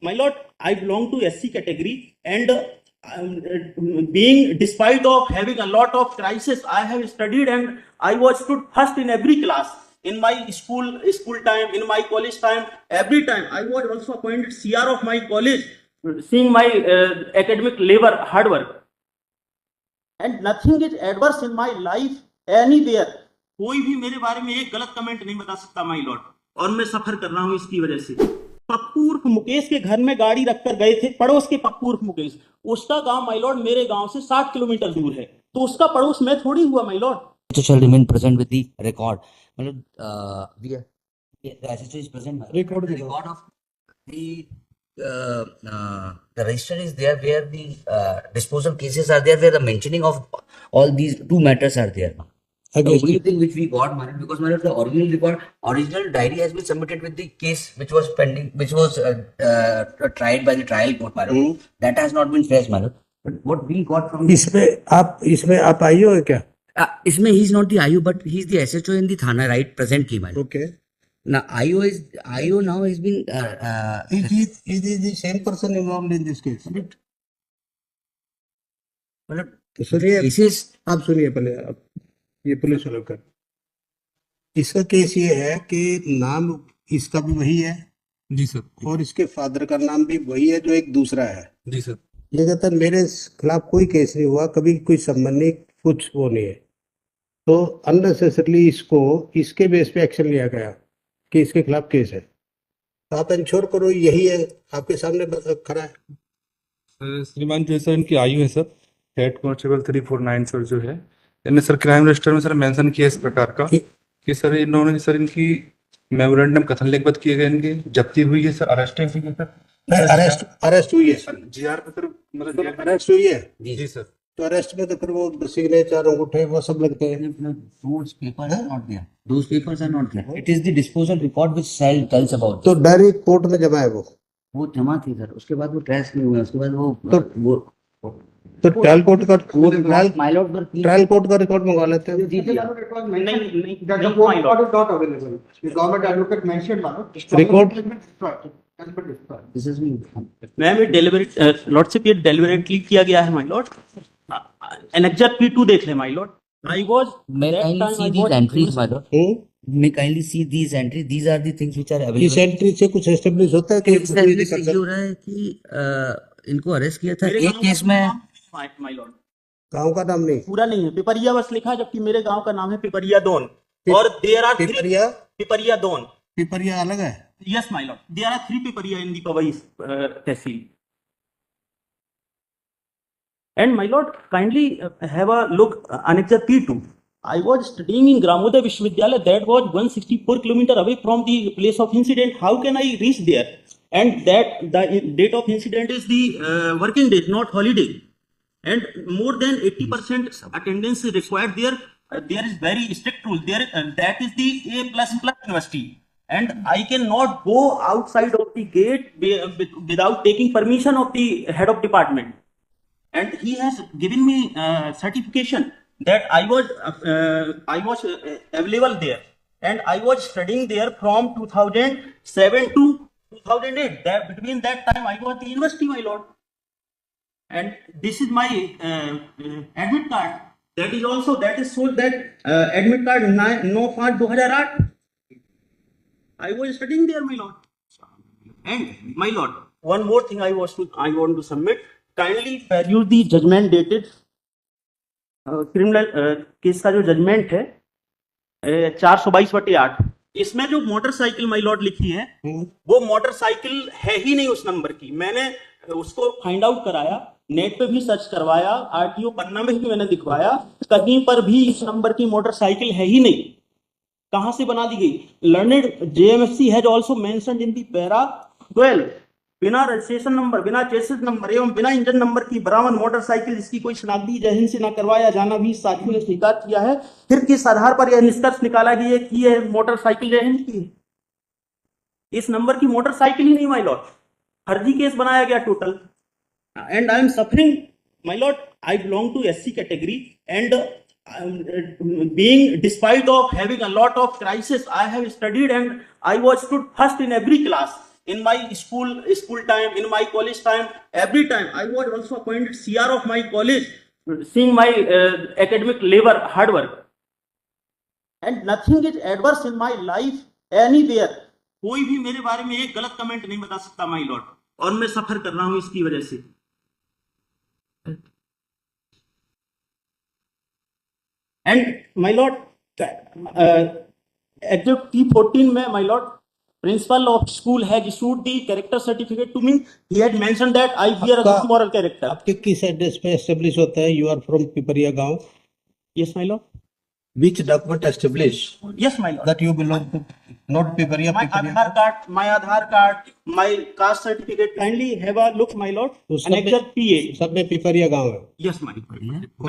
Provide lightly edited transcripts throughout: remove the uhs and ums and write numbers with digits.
my lord, I belong to SC category, and being despite of having a lot of crisis, I have studied and I was stood first in every class. In my school time, in my college time, every time I was also appointed CR of my college, seeing my academic labor, hard work, and nothing is adverse in my life anywhere. कोई भी मेरे बारे में एक गलत comment नहीं बता सकता माय लॉर्ड, और मैं सफर कर रहा हूं इसकी वजह से। पप्पू उर्फ मुकेश के घर में गाड़ी रखकर गए थे, पड़ोस के पप्पू उर्फ मुकेश, उसका गांव माय लॉर्ड मेरे गांव से 60 किलोमीटर दूर है, तो उसका पड़ोस मैं थोड़ी हुआ my Lord. shall remain present with the record. We are, the SHO is present. Record the record of the register is there, where the disposal cases are there, where the mentioning of all these two matters are there. The only thing which we got, my lord, because my lord, the original record, original diary has been submitted with the case which was pending, which was tried by the trial court, my lord. That has not been fresh, my lord. But what we got from इसमें आप आई हो क्या? इसमें he is not the IO, but he is the SHO in the Thana, right? Presently, my lord. Okay. Now IO now has been. Is the same person involved in this case? मतलब तो सुनिए, cases आप सुनिए पहले, आप ये police वालों का इसका केस ये है कि नाम इसका भी वही है जी सर, और इसके फादर का नाम भी वही है जो एक दूसरा है। जी सर। ये कहता है मेरे खिलाफ कोई केस नहीं हुआ, कभी कोई संबंध नहीं, कुछ वो नहीं है, तो अननेसेसरली इसको इसके बेस पे एक्शन लिया गया कि इसके खिलाफ केस है। तो आप इंश्योर करो यही है, आपके सामने खड़ा है। श्रीमान जो सर इनकी आयु है सर, हेड कांस्टेबल 349 सर जो है, इन्होंने सर क्राइम रजिस्टर में सर मेंशन किया इस प्रकार का कि सर इन्होंने सर इनकी मेमोरेंडम कथन लिखित किए गए, इनकी जब्ती हुई है सर, अरेस्ट हुई है सर। अरेस्ट हुई है जीआर पे सर, मतलब अरेस्ट हुई है जी सर। तो अरेस्ट में तो फिर वो सिग्नेचर अंगूठे वो सब लगते हैं। those papers are not there. Those papers are not there. It is the disposal record which tells about. तो डायरी कोर्ट में जमा है वो जमा थी सर, उसके बाद वो ट्रेस नहीं हुआ, उसके बाद वो तो ट्रायल कोर्ट का my lord पर ट्रायल कोर्ट का रिकॉर्ड मंगवा लेते हैं। जी जी this is me. मैम ये डेलिबरेट लॉर्डशिप, ये डेलिबरेटली किया गया है माय लॉर्ड। एनेक्जर P2 देख ले my lord. I was May kindly see these entries, my lord. May kindly see these entries. These are the things which are इस available. Entry से कुछ establish होता है कि ये हो रहा है कि इनको अरेस्ट किया था एक केस में। माय लॉर्ड गांव का नाम नहीं, पूरा नहीं है, पिपरिया बस लिखा है, जबकि मेरे गांव का नाम है पिपरिया दोन, और देयर आर पिपरिया दोन। पिपरिया अलग है। Yes, my lord. There are 3 Piparia in the Pavai Tehsil. And my lord, kindly have a look, Annexure P2. I was studying in Gramodaya Vishwavidyalaya, that was 164 kilometers away from the place of incident. How can I reach there? And that the date of incident is the working day, not holiday. And more than 80% attendance is required there. There is very strict rule there. That is the A++ university. And I cannot go outside of the gate without taking permission of the head of department. And he has given me certification that I was available there, and I was studying there from 2007 to 2008. That between that time I was at the university, my lord. And this is my admit card. That is also sold that admit card 9/5/2008. I was studying there, my lord. And my lord, one more thing I want to submit. Kindly peruse the judgment dated criminal case का जो judgement है 422/8। इसमें जो motorcycle my Lord लिखी है, वो motorcycle है ही नहीं उस नंबर की। मैंने उसको फाइंड आउट कराया, नेट पे भी सर्च करवाया, आरटीओ पन्ना में भी मैंने दिखवाया, कहीं पर भी इस नंबर की मोटरसाइकिल है ही नहीं। कहां से बना दी गई? Learned JMFC has also mentioned in the para 12, बिना रजिस्ट्रेशन नंबर, बिना चेसिस नंबर एवं बिना इंजन नंबर की बरामद मोटरसाइकिल जिसकी कोई शनाख्ती जहन से न करवाया जाना भी साथियों ने स्वीकार किया है। फिर किस आधार पर यह निष्कर्ष निकाला गया कि यह मोटरसाइकिल जहन की है? इस नंबर की मोटरसाइकिल ही नहीं माय लॉर्ड, फर्जी केस बनाया गया total. And I am suffering my lord, I belong to SC category, and being despite of having a lot of crisis, I have studied and I was stood first in every class. in my school time, in my college time, every time I was also appointed CR of my college, seeing my academic labor, hard work, and nothing is adverse in my life anywhere. कोई भी मेरे बारे में एक गलत comment नहीं बता सकता माय लॉर्ड, और मैं सफर कर रहा हूं इसकी वजह से। And my Lord, exit T14 में my lord, principal of school has issued the character certificate to me. He had mentioned that I bear a good moral character. आपके किस एड्रेस पे एस्टेब्लिश होता है? यू आर फ्रॉम पिपरिया गांव। Yes my Lord. Which document establish yes my Lord. that you belong to not Piparia? My Aadhaar card, my caste certificate. Kindly have a look, my lord. तो सब Annexure में- PA. सब में पिपरिया गांव है। Yes, my lord.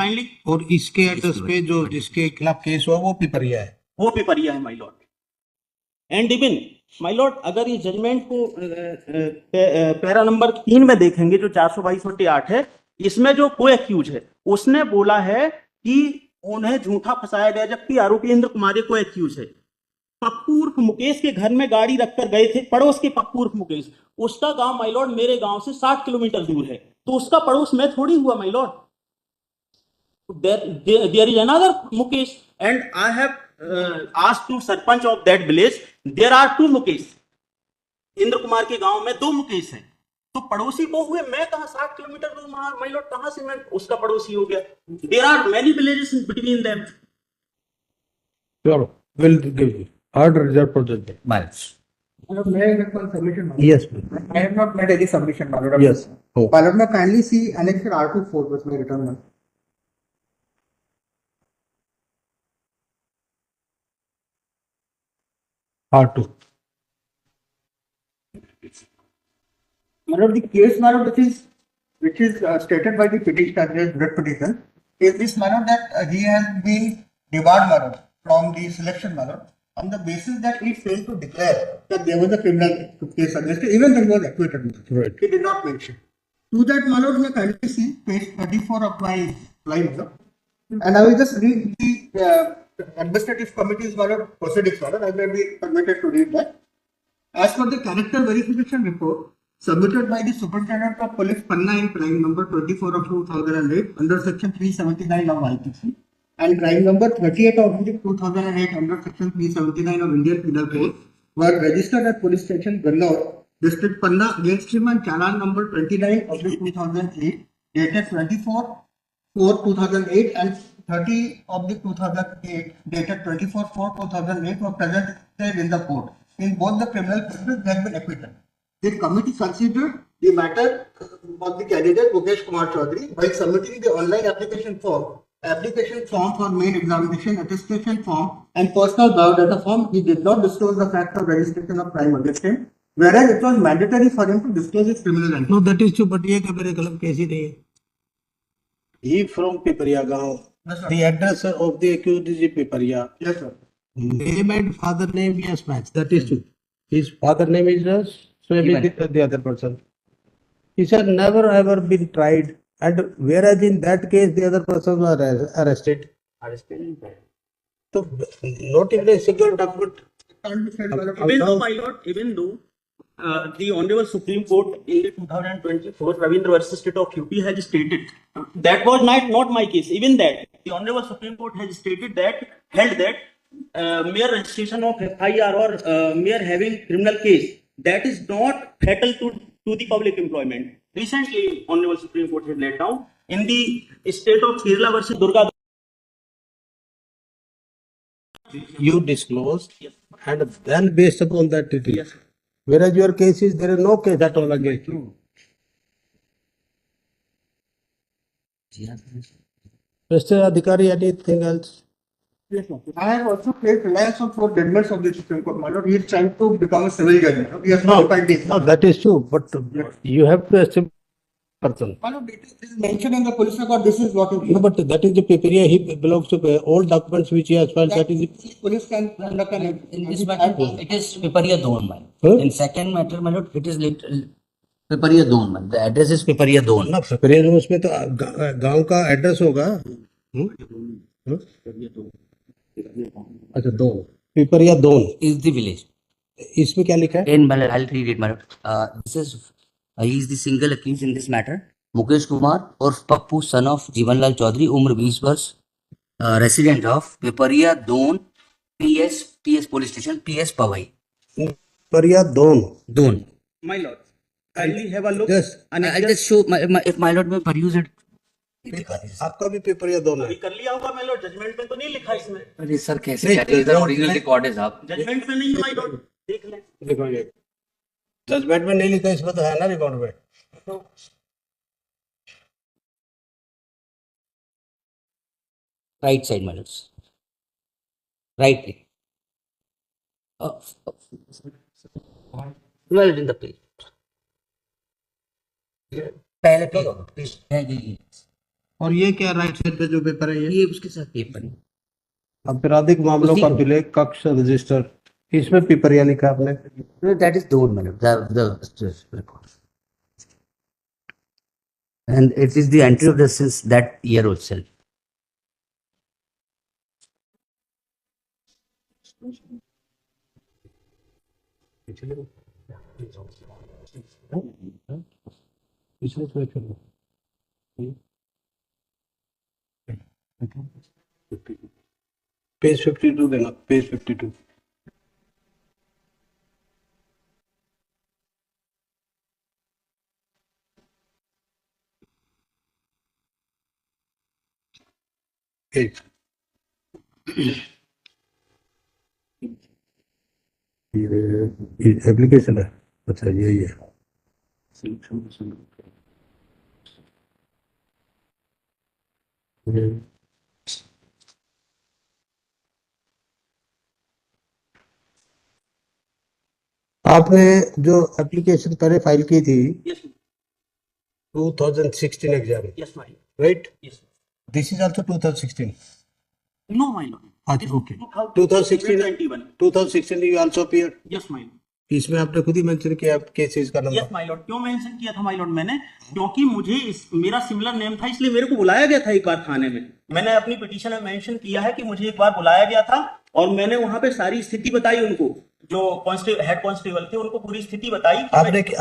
Kindly. और इसके address पे जो जिसके खिलाफ केस हुआ वो पिपरिया है। वो पिपरिया है my Lord. And even my Lord, अगर ये जजमेंट को पैरा नंबर 3 में देखेंगे जो 422/8 है, इसमें जो को एक्यूज है उसने बोला है कि उन्हें झूठा फंसाया गया, जबकि आरोपी इंद्र कुमार को एक्यूज है। पप्पू उर्फ मुकेश के घर में गाड़ी रखकर गए थे, पड़ोस के पप्पू उर्फ मुकेश, उसका गांव माय लॉर्ड मेरे गांव से 60 किलोमीटर दूर है, तो उसका पड़ोस मैं थोड़ी हुआ my Lord. There is another Mukesh, and I have asked to sarpanch of that village. There are 2 Mukesh. Indra Kumar के गांव में 2 मुकेश हैं, तो पड़ोसी वो हुए, मैं कहां 60 किलोमीटर दूर माय लॉर्ड, कहां से मैं उसका पड़ोसी हो गया? There are many villages in between them. Sure, will give you order reserved for judgment. Miles. May I make one submission? Madam? Yes, please. I have not made any submission, my lord. Yes. Oh. My lord, may kindly see annexure R24 with my return one. R2. My lord, the case, my lord, which is stated by the petitioner, his red petition, is this, my lord, that he has been debarred, my lord, from the selection, my lord, on the basis that he failed to declare that there was a criminal case suggested, even when he was acquitted. Right. He did not mention. To that, my lord, may kindly see page 34 of my slide, my lord. And I will just read the administrative committee's, my lord, proceedings, my lord. I may be permitted to read that. As per the character verification report submitted by the Superintendent of Police Panna in crime number 24 of 2008 under section 379 of IPC and crime number 38 of 2008 under section 379 of Indian Penal Code were registered at police station Gannor, district Panna against him on challan number 29 of 2008 dated 24/4/2008 and 30 of 2008 dated 24/4/2008 were presented in the court. In both the criminal cases, they have been acquitted. The committee considered the matter of the candidate Mukesh Kumar Chaudhary while submitting the online application form for main examination, attestation form, and personal biodata form. He did not disclose the fact of registration of crime against him, whereas it was mandatory for him to disclose his criminal entity. No, that is true, but ये क्या मेरे कलम कैसी नहीं है? He from Piparia गांव. Yes, sir. The address of the accused is Piparia. Yes, sir. Name and father name, yes, match. That is true. His father name is maybe the other person. He said never ever been tried, and whereas in that case the other person was arrested. So not even a single document. Can't be said by the Even though, my lord, even though the Honorable Supreme Court in 2024 Ravindra versus State of UP has stated that was not my case. Even that the Honorable Supreme Court has stated that held that mere registration of FIR or mere having criminal case, that is not fatal to the public employment. Recently, Honorable Supreme Court has laid down in the state of Kerala versus Durga. You disclosed, and then based upon that it is. Yes. Whereas your case is there is no case at all against you. Mr. Adhikari, anything else? Yes, sir. I have also placed reliance on 4 judgments of the Supreme Court. My lord, he is trying to become a civil judge. He has not defined this. No, that is true, but you have to estimate person. My lord, it is mentioned in the police record. This is what it No, is. but that is the Piparia. He belongs to all documents which he has filed. That is the, Police can conduct an In this matter, it is Piparia Don, man. Huh? In second matter, my lord, it is Piparia Don, man. The address is Piparia Don. ना पिपरिया में उसमें तो गांव का address होगा. अच्छा दो पिपरिया दोन Is the village. इसमें क्या लिखा है? In my, I'll read it, my lord. This is he is the single accused in this matter. Mukesh Kumar or Pappu, son of Jivanlal Chaudhary, उम्र 20 वर्ष, resident of Piparia, Don, PS police station, PS Pawai, परिया दोन. Don. My lord, kindly have a look. Just and I just show if my lord may peruse it. आपका भी पेपरिया दोन है. अभी कर लिया होगा my lord, जजमेंट में तो नहीं लिखा इसमें. अरे सर कैसे नहीं, कह रहे हैं? इधर judgment ओरिजिनल में- रिकॉर्ड है साहब. जजमेंट में नहीं है my lord, देख लें. देखो ये जजमेंट में नहीं लिखा, इसमें तो है ना रिकॉर्ड में. Right side, my lords. Right. Well in the page. पहले पेज होगा, पेज है ये. और ये क्या राइट साइड पे जो पेपर है ये उसके साथ पेपर है. आपराधिक मामलों का विलेख कक्ष रजिस्टर, इसमें पिपरिया लिखा आपने. No, that is Don, my lord. The record. And it is the entry of the since that year itself. Page 52 देना, पेज 52. एक ये एप्लीकेशन है. अच्छा यही है. आपने जो एप्लीकेशन पहले फाइल की थी Yes, 2016 exam, yes my lord, right? yes. This is also 2016. No my lord. अच्छा, okay. 2021. 2016 you also appear. Yes my lord. इसमें आपने खुद ही मेंशन किया केसेस का यस नंबर. My Lord. क्यों मेंशन किया था माय लॉर्ड मैंने? क्योंकि मुझे मेरा सिमिलर नेम था, इसलिए मेरे को बुलाया गया था एक बार थाने में. मैंने अपनी पिटीशन में मेंशन किया है कि मुझे एक बार बुलाया गया था और मैंने वहां पे सारी स्थिति बताई उनको, जो हेड कांस्टेबल थे उनको पूरी स्थिति बताई कि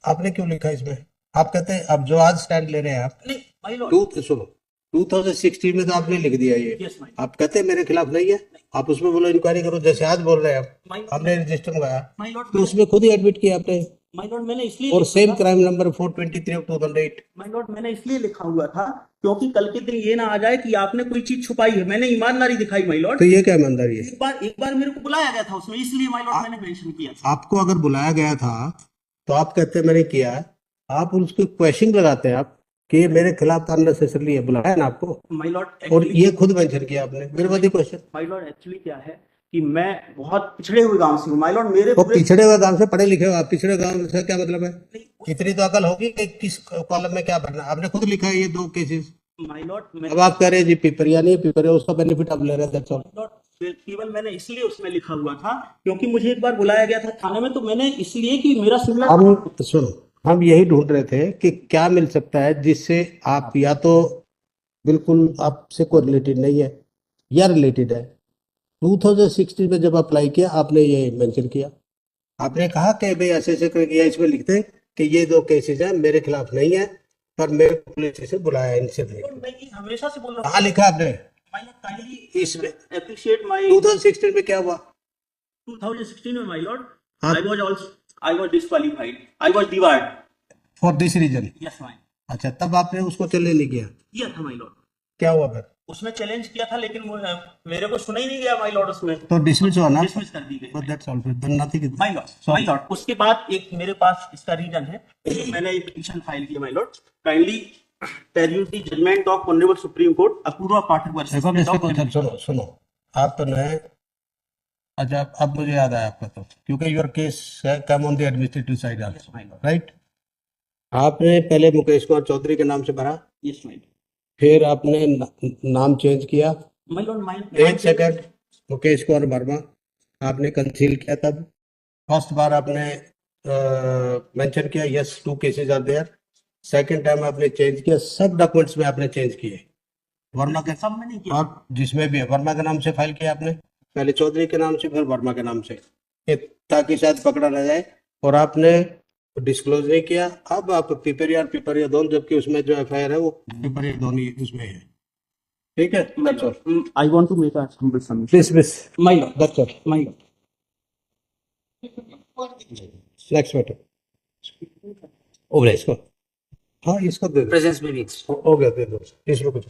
आपने क्यों लिखा इसमें? आप कहते हैं अब जो आज स्टैंड ले रहे हैं आप, नहीं माय लॉर्ड. सुनो 2016 में तो आपने लिख दिया ये. यस माय आप कहते हैं मेरे खिलाफ नहीं है, आप उसमें बोलो इंक्वायरी करो, जैसे आज बोल रहे हैं आप. माय आपने रजिस्टर मंगाया लॉर्ड, तो उसमें खुद ही एडमिट किया आपने, माय लॉर्ड मैंने इसलिए और same crime number 423 of 2008. My Lord मैंने इसलिए लिखा हुआ था क्योंकि कल के दिन ये ना आ जाए कि आपने कोई चीज छुपाई है. मैंने ईमानदारी दिखाई माय लॉर्ड. तो ये क्या ईमानदारी है? एक बार मेरे को बुलाया गया था उसमें, इसलिए माय लॉर्ड मैंने मेंशन किया था. आपको अगर बुलाया गया था तो आप कहते हैं मैंने किया, आप उसको क्वेश्चन लगाते हैं आप कि मेरे खिलाफ अननेसेसरली है, बुलाया ना आपको, माय लॉर्ड और ये खुद मेंशन किया आपने. मेरे बाद क्वेश्चन, माय लॉर्ड एक्चुअली क्या है कि मैं बहुत पिछड़े हुए गांव से हूँ माय लॉर्ड. मेरे वो पूरे पिछड़े हुए गांव से पढ़े लिखे हो आप, पिछड़े गांव से क्या मतलब है? इतनी तो अकल होगी कि किस कॉलम में क्या भरना. आपने खुद लिखा है ये दो केसेस. माय लॉर्ड अब आप कह रहे हैं जी पिपरिया नहीं, पिपरिया उसका बेनिफिट आप ले रहे हैं, that's all. लॉर्ड केवल मैंने इसलिए उसमें लिखा हुआ था क्योंकि मुझे एक बार बुलाया गया था थाने में, तो मैंने इसलिए कि मेरा सिमिलर. हम सुनो, हम यही ढूंढ रहे थे कि क्या मिल सकता है जिससे आप या तो बिल्कुल आपसे कोई रिलेटेड नहीं है या रिलेटेड है. 2016 में जब अप्लाई किया आपने ये मेंशन किया, आपने कहा कि भाई ऐसे ऐसे करके या इसमें लिखते हैं कि ये दो केसेस हैं मेरे खिलाफ नहीं है, पर मेरे को पुलिस स्टेशन बुलाया इनसे. मैं ये हमेशा से बोल रहा हूँ कहाँ लिखा आपने माय लॉर्ड. काइंडली इसमें? अप्रिशिएट माय 2016 में क्या हुआ? 2016 में माय लॉर्ड हाँ. I was disqualified. I was debarred. For this reason. Yes, my. अच्छा, तब आपने उसको चलने नहीं किया, किया था माय लॉर्ड. क्या हुआ फिर? उसमें चैलेंज किया था लेकिन मेरे को सुना ही नहीं गया माय लॉर्ड. उसमें तो डिसमिस हुआ ना, डिसमिस कर दी गई बट दैट्स ऑल. फिर नथिंग. My Lord. उसके बाद एक मेरे पास इसका रीजन है, मैंने एक पिटीशन फाइल किया my lord. Kindly peruse the judgment of Honorable Supreme Court Apurva Pathak versus देखो State इसके of क्वेश्चन सुनो सुनो. आप तो नए. अच्छा, अब मुझे याद आया आपका, तो क्योंकि your case come on the administrative side also, my lord. Right? आपने पहले मुकेश कुमार चौधरी के नाम से भरा, Yes, my lord. फिर आपने नाम चेंज किया. My lord, my एक सेकंड, मुकेश कुमार वर्मा आपने कंसील किया. तब फर्स्ट बार आपने मेंशन किया yes 2 cases are there. Second time आपने चेंज किया, सब डॉक्यूमेंट्स में आपने चेंज किए. वर्मा के सब में नहीं किया. और जिसमें भी है वर्मा के नाम से फाइल किया आपने, पहले चौधरी के नाम से फिर वर्मा के नाम से. ये ताकि शायद पकड़ा ना जाए, और आपने डिस्क्लोज नहीं किया। अब आप पिपरिया दोनों, जबकि उसमें जो एफआईआर है वो पिपरिया दोनों ही उसमें है। ठीक है, that's all. I want to make a humble submission. Please, My lord, that's all. my lord. Next matter. ओवरे इसको, हाँ इसको दे दो, प्रेजेंस में भी हो गया, दे दो, इसको कुछ